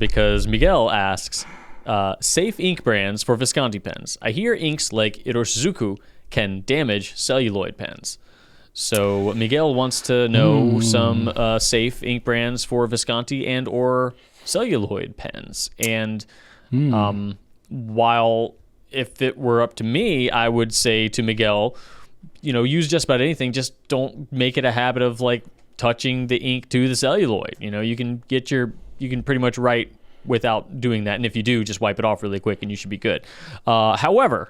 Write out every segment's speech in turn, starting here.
because Miguel asks, safe ink brands for Visconti pens. I hear inks like Iroshizuku can damage celluloid pens. So Miguel wants to know some safe ink brands for Visconti and or celluloid pens. And while if it were up to me, I would say to Miguel, use just about anything. Just don't make it a habit of like touching the ink to the celluloid. You can pretty much write without doing that. And if you do, just wipe it off really quick and you should be good. However,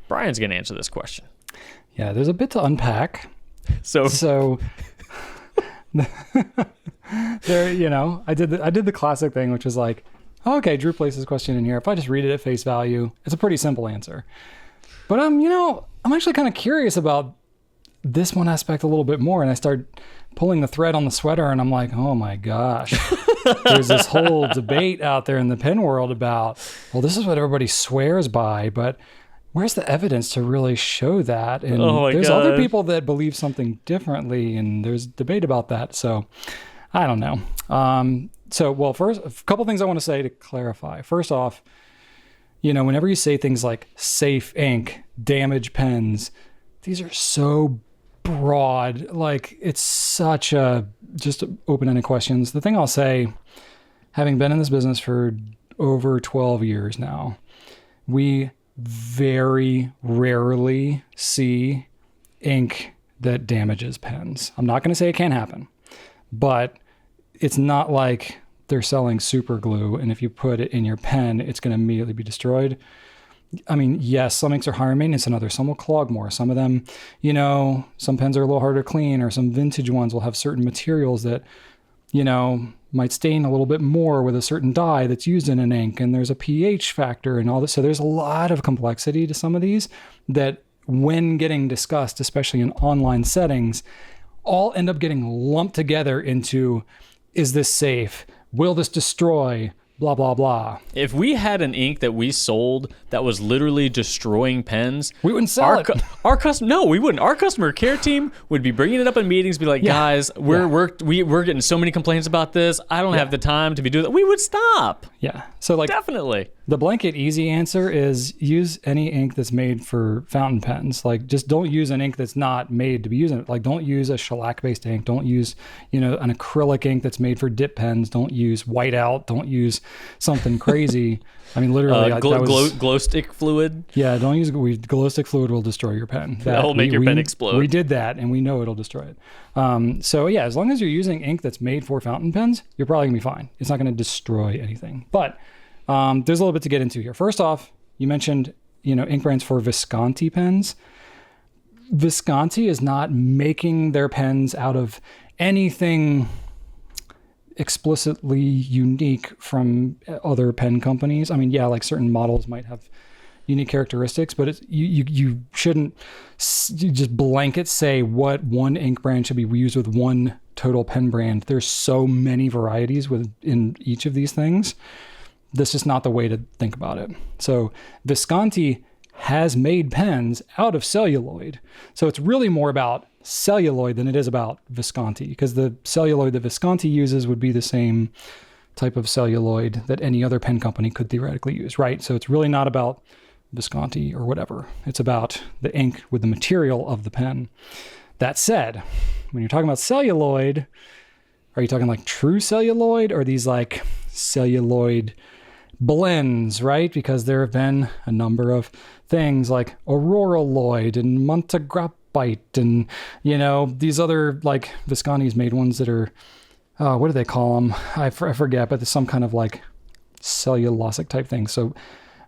Brian's going to answer this question. Yeah, there's a bit to unpack. So there, I did the classic thing, which is like, oh, okay, Drew placed this question in here. If I just read it at face value, it's a pretty simple answer. But I'm actually kind of curious about this one aspect a little bit more. And I start pulling the thread on the sweater and I'm like, oh my gosh, there's this whole debate out there in the pen world about, well, this is what everybody swears by, but where's the evidence to really show that? And there's other people that believe something differently, and there's debate about that. So I don't know. First, a couple things I want to say to clarify. First off, whenever you say things like safe ink, damage pens, these are so broad. Like, it's such just open-ended questions. The thing I'll say, having been in this business for over 12 years now, we very rarely see ink that damages pens. I'm not going to say it can't happen, but it's not like they're selling super glue and if you put it in your pen, it's going to immediately be destroyed. I mean, yes, some inks are higher maintenance than others. Some will clog more. Some of them, some pens are a little harder to clean, or some vintage ones will have certain materials that, might stain a little bit more with a certain dye that's used in an ink, and there's a pH factor and all this. So there's a lot of complexity to some of these that, when getting discussed, especially in online settings, all end up getting lumped together into, is this safe? Will this destroy? Blah, blah, blah. If we had an ink that we sold that was literally destroying pens, we wouldn't sell it. We wouldn't. Our customer care team would be bringing it up in meetings, be like, guys, we're getting so many complaints about this. I don't have the time to be doing that. We would stop. Yeah. So definitely. The blanket easy answer is use any ink that's made for fountain pens. Like, just don't use an ink that's not made to be used in it. Like, don't use a shellac-based ink. Don't use, an acrylic ink that's made for dip pens. Don't use whiteout. Don't use something crazy. I mean, literally, glow stick fluid. Yeah, don't use glow stick fluid. Will destroy your pen. That will make your pen explode. We did that, and we know it'll destroy it. As long as you're using ink that's made for fountain pens, you're probably gonna be fine. It's not gonna destroy anything. But there's a little bit to get into here. First off, you mentioned ink brands for Visconti pens. Visconti is not making their pens out of anything explicitly unique from other pen companies. I mean, like certain models might have unique characteristics, but you shouldn't just blanket say what one ink brand should be used with one total pen brand. There's so many varieties within each of these things. This is not the way to think about it. So Visconti has made pens out of celluloid. So it's really more about celluloid than it is about Visconti, because the celluloid that Visconti uses would be the same type of celluloid that any other pen company could theoretically use, right? So it's really not about Visconti or whatever. It's about the ink with the material of the pen. That said, when you're talking about celluloid, are you talking like true celluloid or these like celluloid blends, right? Because there have been a number of things like auroraloid and montegrapite and, these other like Visconti's made ones that are, what do they call them? I forget, but there's some kind of like cellulosic type thing. So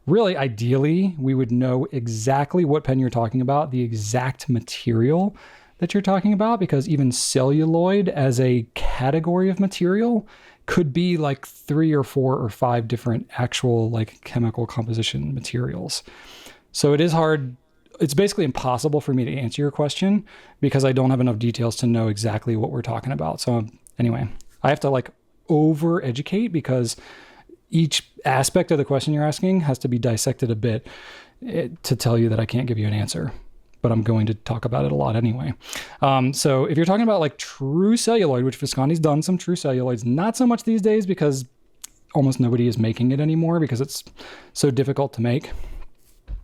really, ideally, we would know exactly what pen you're talking about, the exact material that you're talking about, because even celluloid as a category of material could be like 3 or 4 or 5 different actual like chemical composition materials. So it is hard. It's basically impossible for me to answer your question because I don't have enough details to know exactly what we're talking about. So anyway, I have to like over educate because each aspect of the question you're asking has to be dissected a bit to tell you that I can't give you an answer, but I'm going to talk about it a lot anyway. So if you're talking about like true celluloid, which Visconti's done some true celluloids, not so much these days because almost nobody is making it anymore because it's so difficult to make.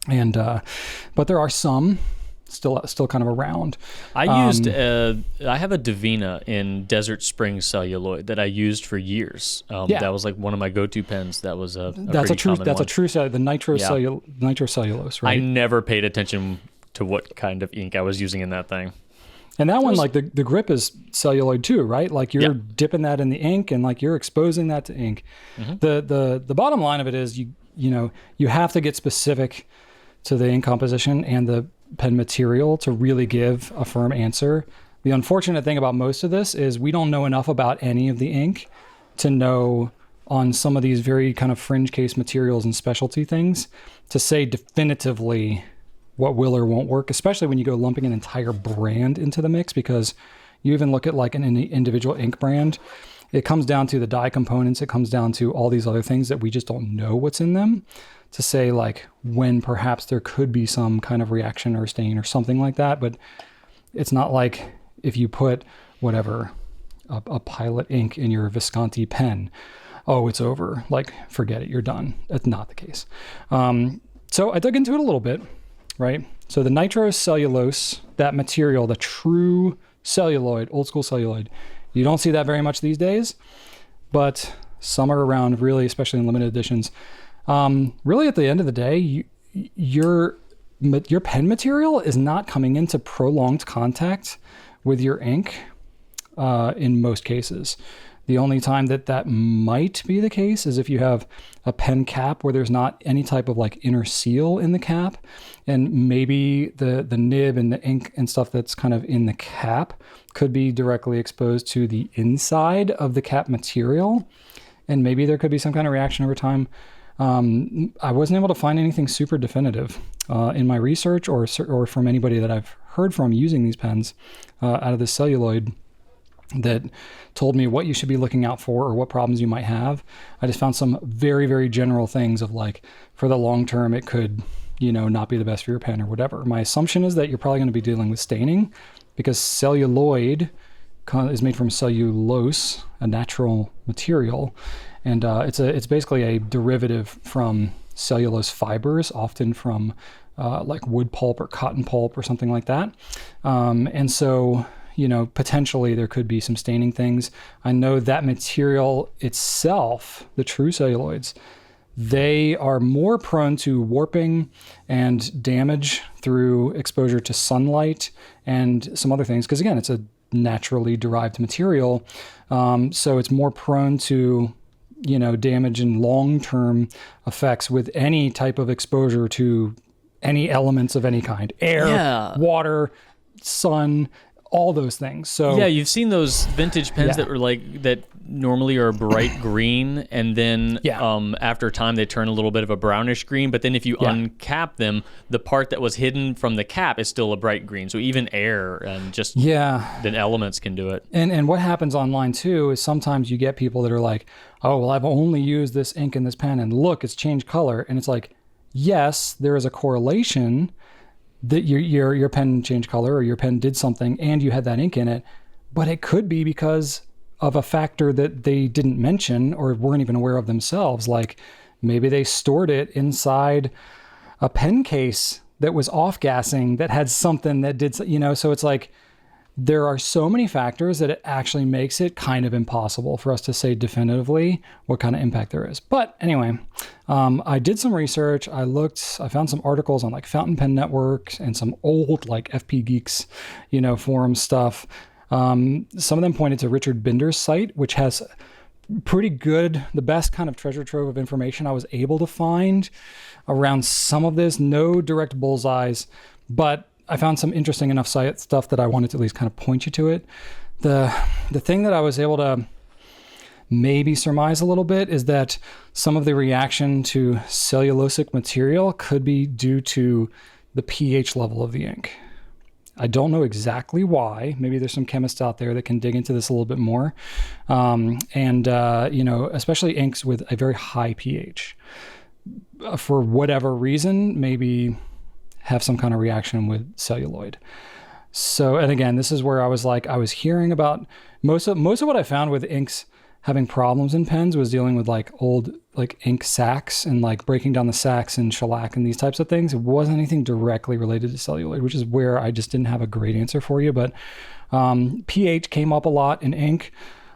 And but there are some still kind of around. I have a Divina in Desert Springs celluloid that I used for years. That was like one of my go-to pens. That was a true the nitrocellulose, right? I never paid attention to what kind of ink I was using in that thing. And that one, like the grip is celluloid too, right? Like you're dipping that in the ink and like you're exposing that to ink. Mm-hmm. The bottom line of it is you have to get specific to the ink composition and the pen material to really give a firm answer. The unfortunate thing about most of this is we don't know enough about any of the ink to know on some of these very kind of fringe case materials and specialty things to say definitively what will or won't work, especially when you go lumping an entire brand into the mix, because you even look at like an individual ink brand, it comes down to the dye components, it comes down to all these other things that we just don't know what's in them to say like when perhaps there could be some kind of reaction or stain or something like that. But it's not like if you put whatever, a Pilot ink in your Visconti pen, oh, it's over. Like, forget it, you're done. That's not the case. So I dug into it a little bit, right? So the nitrocellulose, that material, the true celluloid, old school celluloid, you don't see that very much these days, but some are around, really, especially in limited editions. Really, at the end of the day, your pen material is not coming into prolonged contact with your ink in most cases. The only time that might be the case is if you have a pen cap where there's not any type of like inner seal in the cap, and maybe the nib and the ink and stuff that's kind of in the cap could be directly exposed to the inside of the cap material, and maybe there could be some kind of reaction over time. I wasn't able to find anything super definitive in my research or from anybody that I've heard from using these pens out of the celluloid that told me what you should be looking out for or what problems you might have. I just found some very, very general things of like, for the long term, it could, not be the best for your pen or whatever. My assumption is that you're probably going to be dealing with staining because celluloid is made from cellulose, a natural material. And it's basically a derivative from cellulose fibers, often from like wood pulp or cotton pulp or something like that. And so, potentially there could be some staining things. I know that material itself, the true celluloids, they are more prone to warping and damage through exposure to sunlight and some other things. Because again, it's a naturally derived material. So it's more prone to damage and long-term effects with any type of exposure to any elements of any kind, air, water, sun, all those things. So yeah, you've seen those vintage pens that were like that normally are bright green, and then after time they turn a little bit of a brownish green. But then if you uncap them, the part that was hidden from the cap is still a bright green. So even air and just the elements can do it. And what happens online too is sometimes you get people that are like, oh, well, I've only used this ink in this pen, and look, it's changed color. And it's like, yes, there is a correlation that your pen changed color or your pen did something and you had that ink in it, but it could be because of a factor that they didn't mention or weren't even aware of themselves. Like maybe they stored it inside a pen case that was off-gassing that had something that did, so it's like there are so many factors that it actually makes it kind of impossible for us to say definitively what kind of impact there is. But anyway, I did some research. I found some articles on like Fountain Pen Network and some old like FP Geeks, forum stuff. Some of them pointed to Richard Binder's site, which has pretty good, the best kind of treasure trove of information I was able to find around some of this. No direct bullseyes, but I found some interesting enough site stuff that I wanted to at least kind of point you to it. The thing that I was able to maybe surmise a little bit is that some of the reaction to cellulosic material could be due to the pH level of the ink. I don't know exactly why. Maybe there's some chemists out there that can dig into this a little bit more. Especially inks with a very high pH. For whatever reason, maybe have some kind of reaction with celluloid. So, and again, this is where I was hearing about most of what I found with inks having problems in pens was dealing with like old like ink sacks and like breaking down the sacks and shellac and these types of things. It wasn't anything directly related to celluloid, which is where I just didn't have a great answer for you. But pH came up a lot in ink.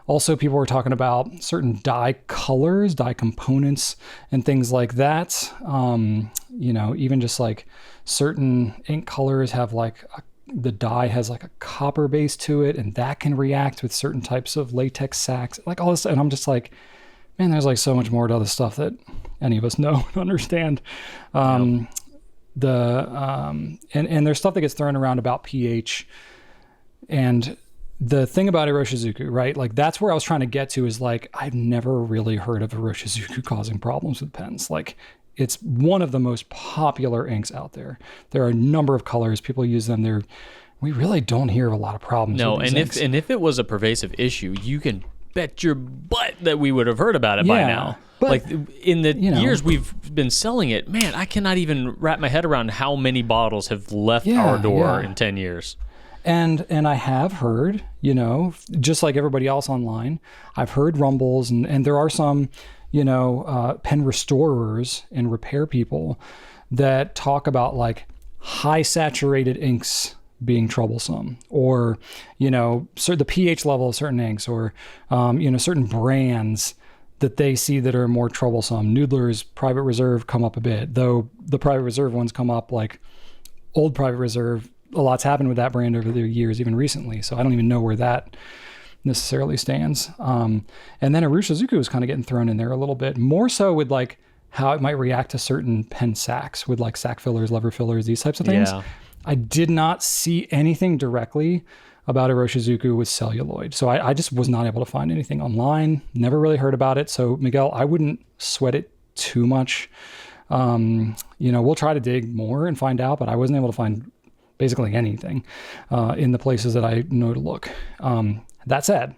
Also, people were talking about certain dye colors, dye components, and things like that. Even just like certain ink colors have like the dye has like a copper base to it, and that can react with certain types of latex sacks, like all this. And I'm just like, man, there's like so much more to other stuff that any of us know and understand. And there's stuff that gets thrown around about pH. And the thing about Iroshizuku, right? Like that's where I was trying to get to is like, I've never really heard of Iroshizuku causing problems with pens. Like it's one of the most popular inks out there. There are a number of colors. People use them. We really don't hear of a lot of problems. No, with these inks. And if it was a pervasive issue, you can bet your butt that we would have heard about it by now. But, like in the years we've been selling it, man, I cannot even wrap my head around how many bottles have left our door in 10 years. And I have heard, just like everybody else online, I've heard rumbles, and there are some, pen restorers and repair people that talk about like high saturated inks being troublesome, or, the pH level of certain inks, or, certain brands that they see that are more troublesome. Noodler's Private Reserve come up a bit, though the Private Reserve ones come up like old Private Reserve. A lot's happened with that brand over the years, even recently. So I don't even know where that necessarily stands. And then Iroshizuku was kind of getting thrown in there a little bit, more so with like how it might react to certain pen sacks with like sack fillers, lever fillers, these types of things. Yeah. I did not see anything directly about Iroshizuku with celluloid. So I just was not able to find anything online. Never really heard about it. So Miguel, I wouldn't sweat it too much. We'll try to dig more and find out, but I wasn't able to find basically anything in the places that I know to look. That said,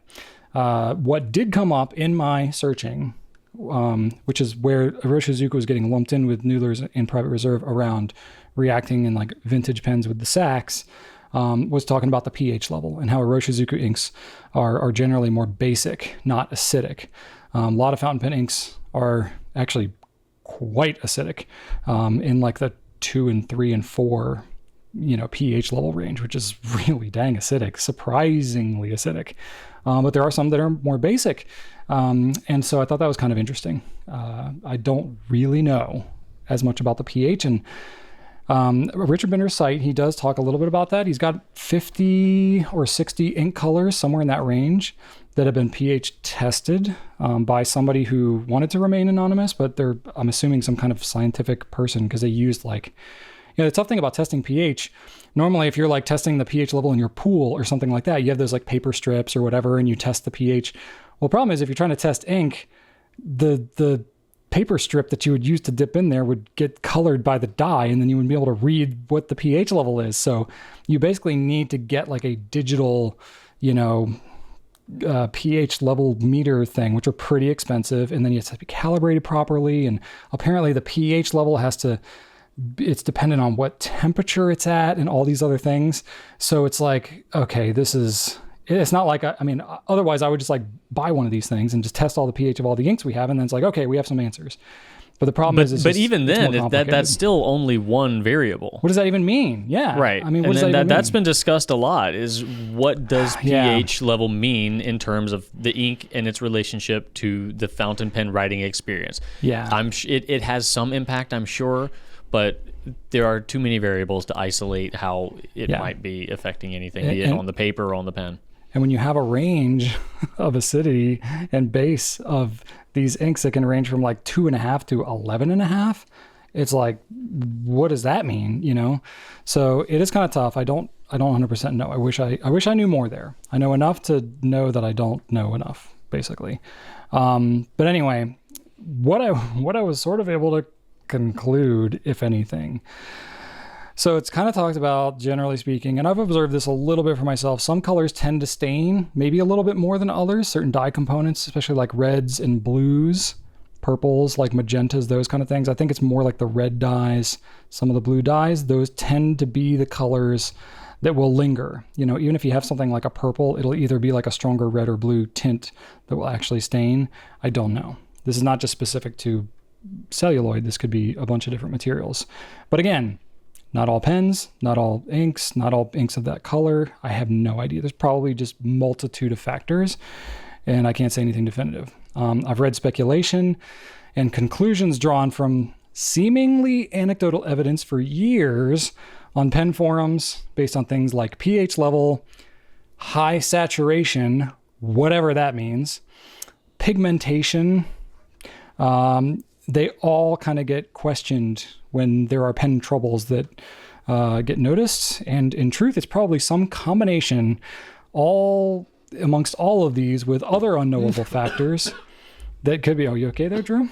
what did come up in my searching, which is where Iroshizuku was getting lumped in with Noodler's in Private Reserve around reacting in like vintage pens with the sacks, was talking about the pH level and how Iroshizuku inks are generally more basic, not acidic. A lot of fountain pen inks are actually quite acidic in like the 2 and 3 and 4 pH level range, which is really dang acidic, surprisingly acidic. But there are some that are more basic. And so I thought that was kind of interesting. I don't really know as much about the pH, and Richard Binder's site, he does talk a little bit about that. He's got 50 or 60 ink colors, somewhere in that range, that have been pH tested by somebody who wanted to remain anonymous, but I'm assuming some kind of scientific person, because they used like, the tough thing about testing pH, normally if you're like testing the pH level in your pool or something like that, you have those like paper strips or whatever, and you test the pH. Well, the problem is if you're trying to test ink, the paper strip that you would use to dip in there would get colored by the dye, and then you wouldn't be able to read what the pH level is. So you basically need to get like a digital, pH level meter thing, which are pretty expensive, and then you have to be calibrated properly. And apparently the pH level it's dependent on what temperature it's at and all these other things. So it's like, okay, it's not like, otherwise I would just like buy one of these things and just test all the pH of all the inks we have. And then it's like, okay, we have some answers. But the problem is, even then, that's still only one variable. What does that even mean? Yeah. Right. What does that even mean? That's been discussed a lot, is what does pH level mean in terms of the ink and its relationship to the fountain pen writing experience? Yeah. It has some impact, I'm sure, but there are too many variables to isolate how it might be affecting anything, be it on the paper or on the pen. And when you have a range of acidity and base of these inks that can range from like 2.5 to 11.5, it's like, what does that mean? So it is kind of tough. I don't 100% know. I wish I knew more there. I know enough to know that I don't know enough, basically. But anyway, what I was sort of able to conclude, if anything. So it's kind of talked about, generally speaking, and I've observed this a little bit for myself. Some colors tend to stain maybe a little bit more than others, certain dye components, especially like reds and blues, purples, like magentas, those kind of things. I think it's more like the red dyes, some of the blue dyes. Those tend to be the colors that will linger. Even if you have something like a purple, it'll either be like a stronger red or blue tint that will actually stain. I don't know. This is not just specific to celluloid. This could be a bunch of different materials. But again, not all pens, not all inks, not all inks of that color. I have no idea. There's probably just multitude of factors, and I can't say anything definitive. I've read speculation and conclusions drawn from seemingly anecdotal evidence for years on pen forums based on things like pH level, high saturation, whatever that means, pigmentation. They all kind of get questioned when there are pen troubles that get noticed. And in truth, it's probably some combination amongst all of these with other unknowable factors that could be. Oh, you okay there, Drew?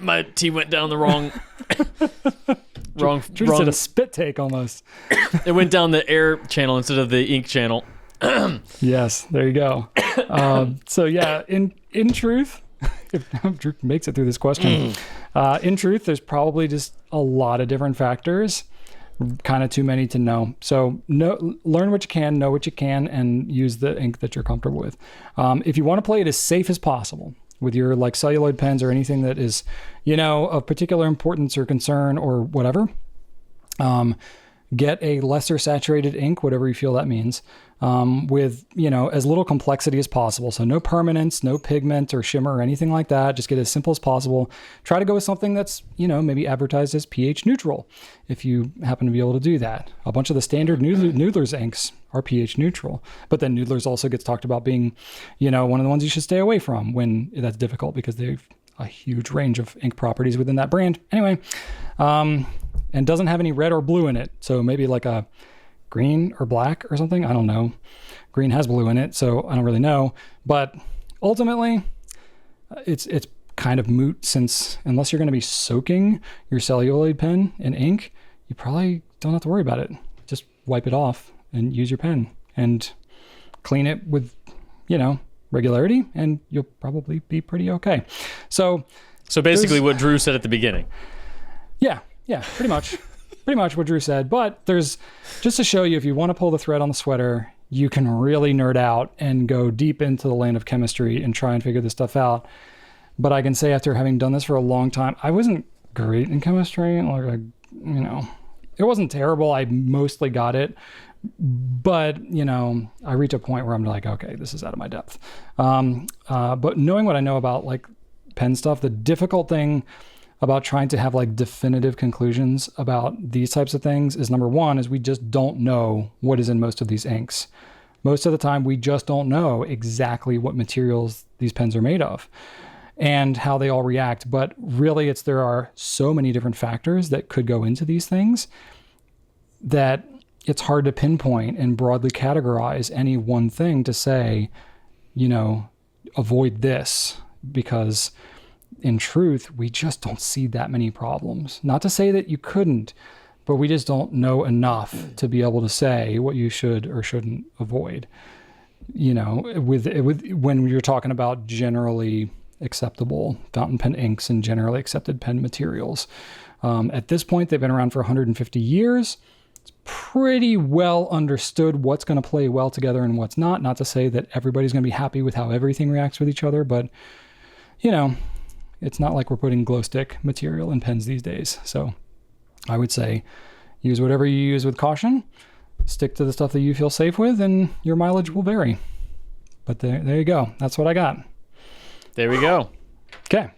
My tea went down the wrong. Drew did a spit take almost. It went down the air channel instead of the ink channel. Yes, there you go. So yeah, in truth, if Drew makes it through this question, in truth, there's probably just a lot of different factors, kind of too many to know. So learn what you can, know what you can, and use the ink that you're comfortable with. If you want to play it as safe as possible with your like celluloid pens or anything that is, of particular importance or concern or whatever, get a lesser saturated ink, whatever you feel that means, with, as little complexity as possible. So no permanence, no pigment or shimmer or anything like that. Just get as simple as possible. Try to go with something that's, maybe advertised as pH neutral, if you happen to be able to do that. A bunch of the standard Noodler's inks are pH neutral, but then Noodler's also gets talked about being, one of the ones you should stay away from when that's difficult because they've a huge range of ink properties within that brand. Anyway, and doesn't have any red or blue in it. So maybe like a green or black or something. I don't know. Green has blue in it, so I don't really know. But ultimately, it's kind of moot, since unless you're going to be soaking your celluloid pen in ink, you probably don't have to worry about it. Just wipe it off and use your pen and clean it with, regularity, and you'll probably be pretty okay. So basically what Drew said at the beginning. Yeah, pretty much what Drew said. But there's, just to show you, if you want to pull the thread on the sweater, you can really nerd out and go deep into the land of chemistry and try and figure this stuff out. But I can say, after having done this for a long time, I wasn't great in chemistry. It wasn't terrible. I mostly got it. But, I reach a point where I'm like, okay, this is out of my depth. But knowing what I know about like pen stuff, the difficult thing about trying to have like definitive conclusions about these types of things is, number one, is we just don't know what is in most of these inks. Most of the time, we just don't know exactly what materials these pens are made of and how they all react. But really, there are so many different factors that could go into these things that it's hard to pinpoint and broadly categorize any one thing to say, avoid this, because in truth, we just don't see that many problems. Not to say that you couldn't, but we just don't know enough to be able to say what you should or shouldn't avoid. When you're talking about generally acceptable fountain pen inks and generally accepted pen materials. At this point, they've been around for 150 years. It's pretty well understood what's going to play well together and what's not. Not to say that everybody's going to be happy with how everything reacts with each other, but, it's not like we're putting glow stick material in pens these days. So I would say use whatever you use with caution, stick to the stuff that you feel safe with, and your mileage will vary. But there you go. That's what I got. There we go. Okay.